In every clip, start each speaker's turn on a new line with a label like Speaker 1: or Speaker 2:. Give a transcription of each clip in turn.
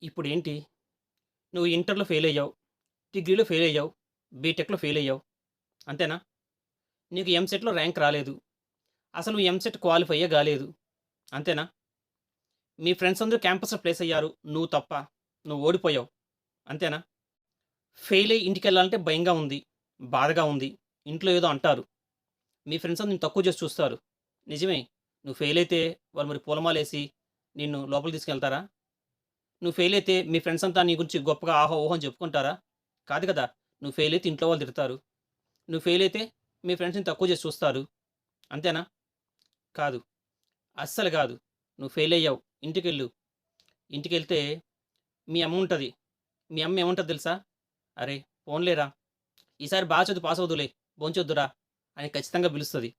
Speaker 1: ఇప్పుడేంటి? నువ్వు ఇంటర్‌లో ఫెయిలయ్యావు. డిగ్రీలో ఫెయిలయ్యావు. బీటెక్‌లో ఫెయిలయ్యావు. అంతేనా? నీకు ఎంసెట్‌లో ర్యాంక్ రాలేదు. అసలు నువ్వు ఎంసెట్ క్వాలిఫైయే గాలేదు. అంతేనా? మీ ఫ్రెండ్స్ అందరూ క్యాంపస్‌లో ప్లేస్ అయ్యారు. నువ్వు తప్ప. నువ్వు ఓడిపోయావు. అంతేనా? ఫెయిలయ్యి ఇంటికెళ్ళాలంటే భయంగా ఉంది. బాధగా ఉంది. ఇంట్లో ఏదో అంటారు. మీ ఫ్రెండ్స్ అందరూ నిన్ను తక్కువ చేసి చూస్తారు. నిజమే. నువ్వు ఫెయిలయితే వాళ్ళు మరి పూలమాలేసి నిన్ను లోపలికి తీసుకెళ్తారా? నువ్వు ఫెయిలయితే మీ ఫ్రెండ్స్ అంతా నీ గురించి గొప్పగా ఆహా! ఓహో! అని చెప్పుకుంటారా? కాదు కదా! నువ్వు ఫెయిలయితే ఇంట్లో వాళ్ళు తిడతారు. నువ్వు ఫెయిలయితే మీ ఫ్రెండ్స్‌ని తక్కువ చేసి చూస్తారు. అంతేనా? కాదు. అస్సలు కాదు. నువ్వు ఫెయిలయ్యావు. ఇంటికెళ్ళు. ఇంటికెళ్తే మీ అమ్ముంటది. మీ అమ్మ ఏమంటది తెలుసా? "అరే! పోనీలేరా, ఈసారి బా చదువు పాసవుదువులే, భోంచొద్దురా" అని ఖచ్చితంగా పిలుస్తది.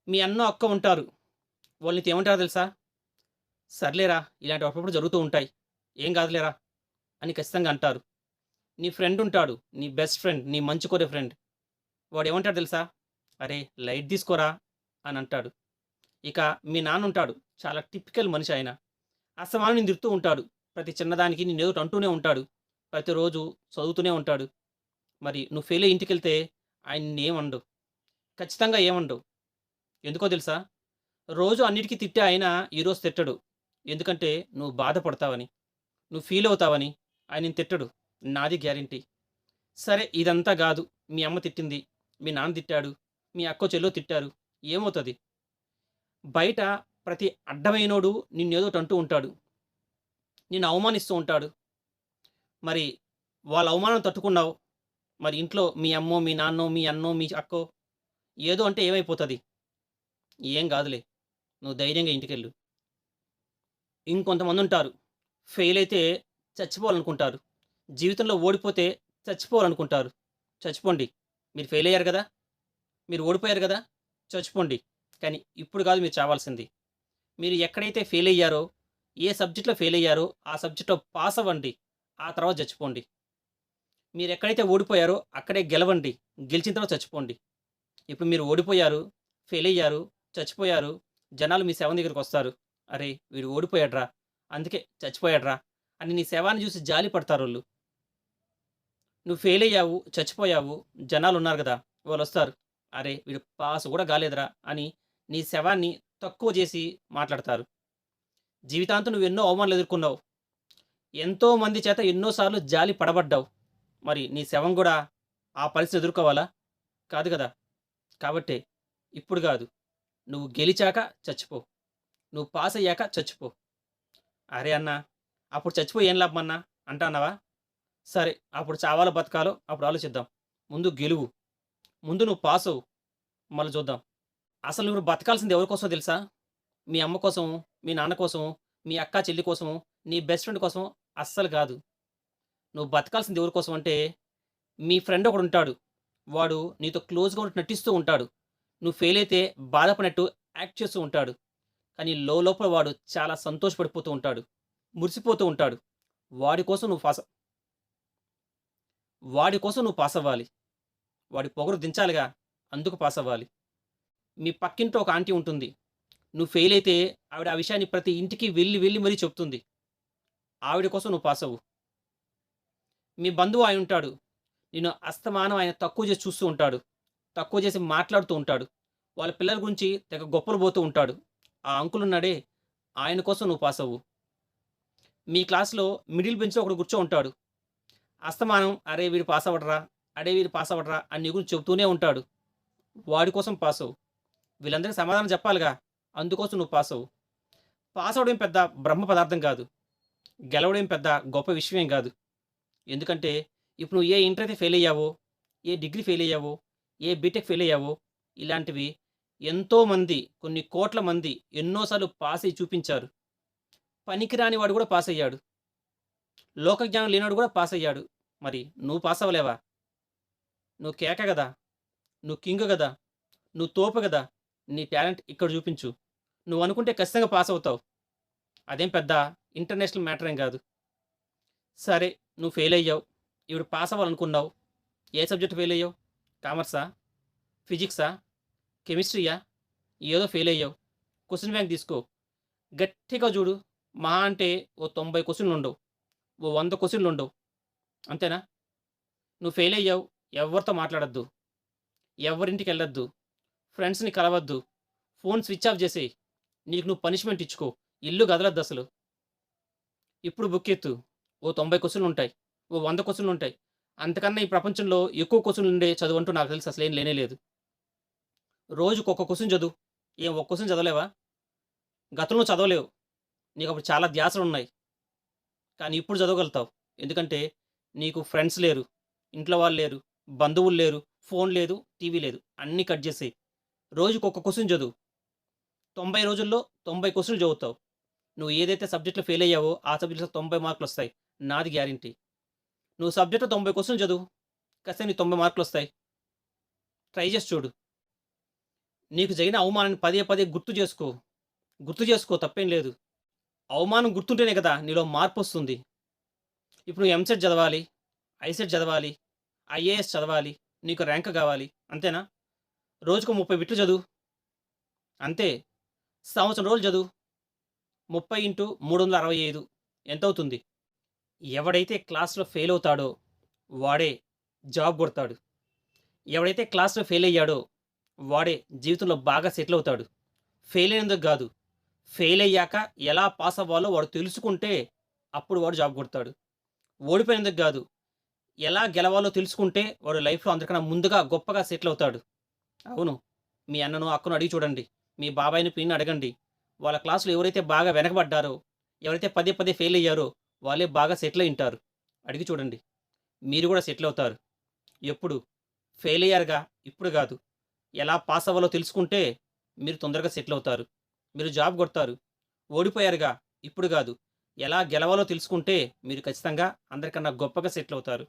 Speaker 1: మీ అన్నో, అక్కో ఉంటారు. వాళ్ళు నీతో ఏమంటారో తెలుసా? "సర్లేరా, ఇలాంటివి అప్పుడప్పుడు జరుగుతూ ఉంటాయి. ఏం కాదులేరా" అని ఖచ్చితంగా అంటారు. నీ ఫ్రెండుంటాడు. నీ బెస్ట్ ఫ్రెండ్, నీ మంచి కోరే ఫ్రెండ్. వాడేమంటాడో తెలుసా? "అరే! లైట్ తీసుకోరా" అని అంటాడు. ఇక మీ నాన్నుంటాడు. చాలా టిపికల్ మనిషి ఆయన. అస్తమానం నిన్ను తిడుతూ ఉంటాడు. ప్రతి చిన్నదానికి నిన్నేదోటి అంటూనే ఉంటాడు. ప్రతిరోజు చదువుతూనే ఉంటాడు. మరి నువ్వు ఫెయిలయ్యి ఇంటికెళ్తే ఆయన నిన్నేమనడు. ఖచ్చితంగా ఏమనడు. ఎందుకో తెలుసా? రోజు అన్నిటికి తిట్టే ఆయన ఈరోజు తిట్టడు. ఎందుకంటే నువ్వు బాధపడతావని. నువ్వు ఫీలవుతావని ఆయన నిన్ను తిట్టడు. నాది గ్యారంటీ. సరే ఇదంతా గాదు. మీ అమ్మ తిట్టింది. మీ నాన్న తిట్టాడు. మీ అక్కో, చెల్లో తిట్టారు. ఏమవుతది? బయట ప్రతి అడ్డమైనోడు నిన్నేదోటి అంటూ ఉంటాడు. నిన్ను అవమానిస్తూ ఉంటాడు. మరి వాళ్ళ అవమానం తట్టుకున్నావు. మరి ఇంట్లో మీ అమ్మో, మీ నాన్నో, మీ అన్నో, మీ అక్కో ఏదో అంటే ఏమైపోతది? ఏం గాదులే. నువ్వు ధైర్యంగా ఇంటికెళ్ళు. ఇంకొంతమందుంటారు. ఫెయిలయితే చచ్చిపోవాలనుకుంటారు. జీవితంలో ఓడిపోతే చచ్చిపోవాలనుకుంటారు. చచ్చిపోండి. మీరు ఫెయిలయ్యారు గదా! మీరు ఓడిపోయారు గదా! చచ్చిపోండి. కానీ ఇప్పుడు గాదు మీరు చావాల్సింది. మీరు ఎక్కడైతే ఫెయిలయ్యారో, ఏ సబ్జెక్ట్‌లో ఫెయిలయ్యారో, ఆ సబ్జెక్ట్‌లో పాసవ్వండి. ఆ తర్వాత చచ్చిపోండి. మీరెక్కడైతే ఓడిపోయారో అక్కడే గెలవండి. గెలిచిన తర్వాత చచ్చిపోండి. ఇప్పుడు మీరు ఓడిపోయారు, ఫెయిలయ్యారు, చచ్చిపోయారు. జనాలు మీ శవం దగ్గరికొస్తారు. "అరే! వీడు ఓడిపోయాడురా, అందుకే చచ్చిపోయాడురా" అని నీ శవాన్ని చూసి జాలి పడతారోళ్ళు. నువ్వు ఫెయిలయ్యావు, చచ్చిపోయావు. జనాలున్నారు గదా! వాళ్ళొస్తారు. "అరే! వీడు పాస్ గూడా గాలేదురా" అని నీ శవాన్ని తక్కువ జేసి మాట్లాడతారు. జీవితాంతం నువ్వెన్నో అవమానాలు ఎదుర్కొన్నావు. ఎంతో మంది చేత ఎన్నో సార్లు జాలి పడబడ్డావు. మరి నీ శవం గూడా ఆ పరిస్థితి ఎదుర్కోవాలా? కాదు గదా! కాబట్టే ఇప్పుడు గాదు. నువ్వు గెలిచాక చచ్చిపో. నువ్వు పాసయ్యాక చచ్చిపో. అరే అన్నా! అప్పుడు చచ్చిపోయి ఏం లాభం అన్నా అంటన్నావా? సరే. అప్పుడు చావాలో బతకాలో అప్పుడు ఆలోచిద్దాం. ముందు గెలువు. ముందు నువ్వు పాసవ్వు. మళ్ళా చూద్దాం. అసలు నువ్వు బతకాల్సింది ఎవరి కోసమో తెలుసా? మీ అమ్మ కోసం, మీ నాన్న కోసం, మీ అక్క, చెల్లి కోసం, నీ బెస్ట్ ఫ్రెండ్ కోసం అస్సలు కాదు. నువ్వు బతకాల్సింది ఎవరి కోసం అంటే, మీ ఫ్రెండ్ ఒకడుంటాడు. వాడు నీతో క్లోజ్‌గా ఉన్నట్టు నటిస్తూ ఉంటాడు. నువ్వు ఫెయిల్ అయితే బాధపడినట్టు యాక్ట్ చేస్తూ ఉంటాడు. కానీ లోలోపల వాడు చాలా సంతోషపడిపోతూ ఉంటాడు. మురిసిపోతూ ఉంటాడు. వాడి కోసం నువ్వు వాడి కోసం నువ్వు పాసవ్వాలి. వాడి పొగరు దించాలిగా! అందుకు పాసవ్వాలి. మీ పక్కింట్లో ఒక ఆంటీ ఉంటుంది. నువ్వు ఫెయిల్ అయితే ఆవిడ ఆ విషయాన్ని ప్రతి ఇంటికి వెళ్లి, వెళ్లి మరీ చెప్తుంది. ఆవిడ కోసం నువ్వు పాసవ్వు. మీ బంధువు ఆయనుంటాడు. నిన్ను అస్తమానం ఆయన తక్కువ చేసి చూస్తూ ఉంటాడు. తక్కువ చేసి మాట్లాడుతూ ఉంటాడు. వాళ్ళ పిల్లల గురించి తెగ గొప్పలు పోతూ ఉంటాడు. ఆ అంకుల్ ఉన్నాడే, ఆయన కోసం నువ్వు పాసవ్వు. మీ క్లాస్‌లో మిడిల్ బెంచ్‌లో ఒకడు కూర్చో ఉంటాడు. అస్తమానం "అరే! వీడు పాసవ్వడురా. అరే! వీడు పాసవ్వడురా" అని నీ గురించి చెప్తూనే ఉంటాడు. వాడి కోసం పాసవ్వు. వీళ్ళందరికీ సమాధానం చెప్పాలిగా! అందుకోసం నువ్వు పాసవ్వు. పాసవ్వడం పెద్ద బ్రహ్మ పదార్థం కాదు. గెలవడం పెద్ద గొప్ప విషయమేం గాదు. ఎందుకంటే, ఇప్పుడు నువ్వు ఏ ఇంటర్ అయితే ఫెయిలయ్యావో, ఏ డిగ్రీ ఫెయిలయ్యావో, ఏ బీటెక్ ఫెయిలయ్యావో, ఇలాంటివి ఎంతోమంది, కొన్ని కోట్ల మంది ఎన్నో సార్లు పాసయ్యి చూపించారు. పనికిరాని వాడు గూడా పాసయ్యాడు. లోకజ్ఞానం లేనోడు గూడా పాసయ్యాడు. మరి నువ్వు పాసవ్వలేవా? నువ్వు కేక గదా! నువ్వు కింగ్ గదా! నువ్వు తోపు గదా! నీ టాలెంట్ ఇక్కడ జూపించు. నువ్వనుకుంటే ఖచ్చితంగా పాసవుతావు. అదేం పెద్ద ఇంటర్నేషనల్ మ్యాటరేం గాదు. సరే, నువ్వు ఫెయిలయ్యావు. ఇప్పుడు పాసవ్వాలనుకున్నావు. ఏ సబ్జెక్ట్ ఫెయిలయ్యావు? కామర్సా? ఫిజిక్సా? కెమిస్ట్రీయా? ఏదో ఫెయిలయ్యావు. క్వెషన్ బ్యాంక్ తీసుకో. గట్టిగా జూడు. మహా అంటే ఓ 90 క్వెషన్‌లుండవు. ఓ 100 క్వెషన్‌లుండవు. అంతేనా? నువ్వు ఫెయిల్ అయ్యావు. ఎవ్వరితో మాట్లాడొద్దు. ఎవ్వరింటికెళ్ళొద్దు. ఫ్రెండ్స్‌ని కలవద్దు. ఫోన్ స్విచ్ ఆఫ్ జేసేయి. నీకు నువ్వు పనిష్మెంట్ ఇచ్చుకో. ఇల్లు కదలొద్దసలు. ఇప్పుడు బుక్కెత్తు. ఓ 90 క్వెషన్‌లుంటాయి. ఓ 100 క్వెషన్‌లుంటాయి. అంతకన్నా ఈ ప్రపంచంలో ఎక్కువ క్వెషన్‌లుండే చదువంటూ నాకు తెలిసి అసలేం లేనే లేదు. రోజుకొక క్వెషన్ చదువు. ఏం ఒక క్వెషన్ చదవలేవా? గతంలో చదవలేవు. నీకప్పుడు చాలా ధ్యాసలున్నాయి. కానీ ఇప్పుడు చదవగలుగుతావు. ఎందుకంటే నీకు ఫ్రెండ్స్ లేరు. ఇంట్లో వాళ్ళు లేరు. బంధువులు లేరు. ఫోన్ లేదు. టీవీ లేదు. అన్నీ కట్ జేసేయి. రోజుకొక క్వెషన్ చదువు. 90 రోజుల్లో 90 క్వెషన్‌లు చదువుతావు. నువ్వు ఏదైతే సబ్జెక్ట్‌లో ఫెయిల్ అయ్యావో, ఆ సబ్జెక్ట్‌లో 90 మార్కులొస్తాయి. నాది గ్యారంటీ. నువ్వు సబ్జెక్ట్‌లో 90 క్వెషన్‌లు చదువు. ఖచ్చితంగా నీకు 90 మార్కులొస్తాయి. ట్రై చేసి చూడు. నీకు జరిగిన అవమానాన్ని పదే పదే గుర్తు చేసుకో. గుర్తు చేసుకో తప్పేం లేదు. అవమానం గుర్తుంటేనే కదా నీలో మార్పొస్తుంది. ఇప్పుడు నువ్వు ఎంసెట్ చదవాలి, ఐసెట్ చదవాలి, ఐఏఎస్ చదవాలి, నీకు ర్యాంక్ కావాలి. అంతేనా? రోజుకో 30 బిట్లు చదువు. అంతే. సంవత్సరం రోజులు చదువు. 30x365 ఎంతవుతుంది? ఎవడైతే క్లాస్‌లో ఫెయిల్ అవుతాడో వాడే జాబ్ కొడతాడు. ఎవడైతే క్లాస్‌లో ఫెయిల్ అయ్యాడో వాడే జీవితంలో బాగా సెటిల్ అవుతాడు. ఫెయిల్ అయినందుకు గాదు. ఫెయిల్ అయ్యాక ఎలా పాస్ అవ్వాలో వాడు తెలుసుకుంటే అప్పుడు వాడు జాబ్ కొడతాడు. ఓడిపోయినందుకు గాదు. ఎలా గెలవాలో తెలుసుకుంటే వాడు లైఫ్‌లో అందరికన్నా ముందుగా గొప్పగా సెటిల్ అవుతాడు. అవును. మీ అన్ననో, అక్కనో అడిగి చూడండి. మీ బాబాయిని, పిన్నిని అడగండి. వాళ్ళ క్లాస్‌లో ఎవరైతే బాగా వెనకబడ్డారో, ఎవరైతే పదే పదే ఫెయిల్ అయ్యారో వాళ్ళే బాగా సెటిల్ అయ్యుంటారు. అడిగి చూడండి. మీరు గూడా సెటిల్ అవుతారు. ఎప్పుడు? ఫెయిల్ అయ్యారుగా, ఇప్పుడు గాదు. ఎలా పాస్ అవ్వాలో తెలుసుకుంటే మీరు తొందరగా సెటిల్ అవుతారు. మీరు జాబ్ కొడతారు. ఓడిపోయారుగా, ఇప్పుడు గాదు. ఎలా గెలవాలో తెలుసుకుంటే మీరు ఖచ్చితంగా అందరికన్నా గొప్పగా సెటిల్ అవుతారు.